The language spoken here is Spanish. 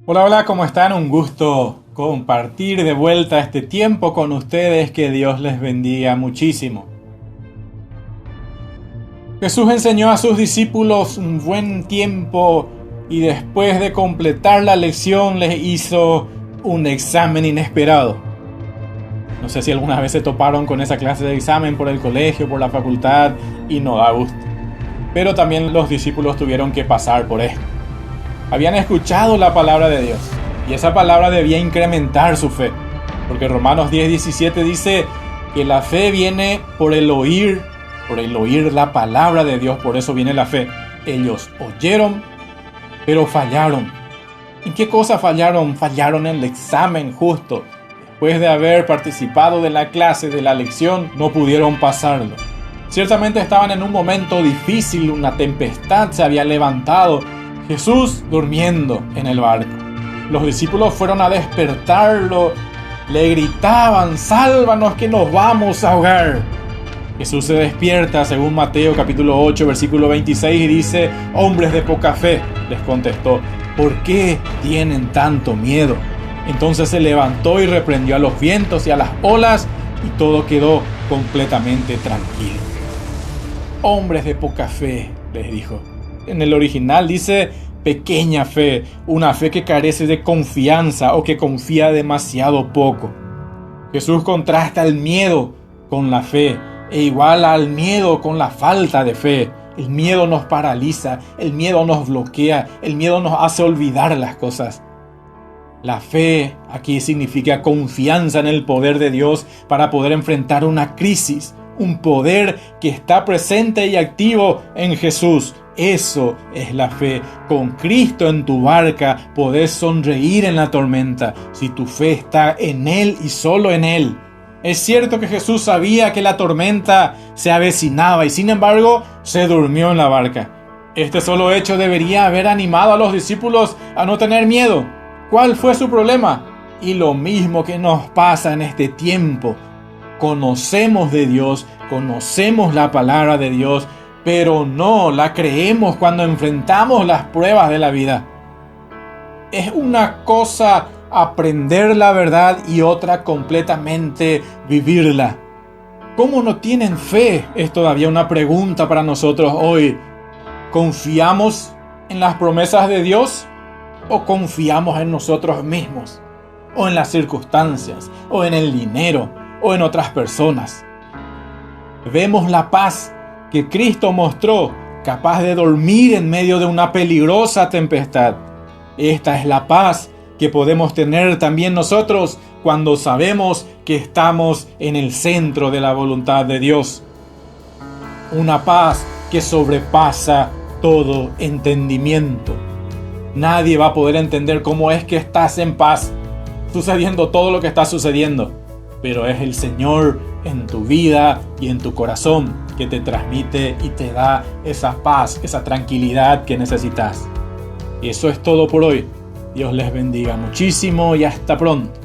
Hola, hola, ¿cómo están? Un gusto compartir de vuelta este tiempo con ustedes. Que Dios les bendiga muchísimo. Jesús enseñó a sus discípulos un buen tiempo y después de completar la lección les hizo un examen inesperado. No sé si alguna vez se toparon con esa clase de examen por el colegio, por la facultad, y no da gusto. Pero también los discípulos tuvieron que pasar por esto. Habían escuchado la palabra de Dios y esa palabra debía incrementar su fe, porque Romanos 10:17 dice que la fe viene por el oír la palabra de Dios. Por eso viene la fe. Ellos oyeron, pero fallaron. ¿En qué cosa fallaron? Fallaron en el examen justo. Después de haber participado de la clase, de la lección, no pudieron pasarlo. Ciertamente estaban en un momento difícil, una tempestad se había levantado. Jesús durmiendo en el barco. Los discípulos fueron a despertarlo, le gritaban: "Sálvanos, que nos vamos a ahogar". Jesús se despierta, según Mateo capítulo 8, versículo 26, y dice: "Hombres de poca fe", les contestó, "¿por qué tienen tanto miedo?". Entonces se levantó y reprendió a los vientos y a las olas, y todo quedó completamente tranquilo. "Hombres de poca fe", les dijo. En el original dice pequeña fe, una fe que carece de confianza o que confía demasiado poco. Jesús contrasta el miedo con la fe e iguala al miedo con la falta de fe. El miedo nos paraliza, el miedo nos bloquea, el miedo nos hace olvidar las cosas. La fe aquí significa confianza en el poder de Dios para poder enfrentar una crisis, un poder que está presente y activo en Jesús. Eso es la fe. Con Cristo en tu barca podés sonreír en la tormenta si tu fe está en Él y solo en Él. Es cierto que Jesús sabía que la tormenta se avecinaba y sin embargo se durmió en la barca. Este solo hecho debería haber animado a los discípulos a no tener miedo. ¿Cuál fue su problema? Y lo mismo que nos pasa en este tiempo. Conocemos de Dios, conocemos la palabra de Dios, pero no la creemos cuando enfrentamos las pruebas de la vida. Es una cosa aprender la verdad y otra completamente vivirla. ¿Cómo no tienen fe? Es todavía una pregunta para nosotros hoy. ¿Confiamos en las promesas de Dios o confiamos en nosotros mismos? ¿O en las circunstancias? ¿O en el dinero? ¿O en otras personas? Vemos la paz que Cristo mostró, capaz de dormir en medio de una peligrosa tempestad. Esta es la paz que podemos tener también nosotros cuando sabemos que estamos en el centro de la voluntad de Dios. Una paz que sobrepasa todo entendimiento. Nadie va a poder entender cómo es que estás en paz, sucediendo todo lo que está sucediendo. Pero es el Señor en tu vida y en tu corazón que te transmite y te da esa paz, esa tranquilidad que necesitas. Y eso es todo por hoy. Dios les bendiga muchísimo y hasta pronto.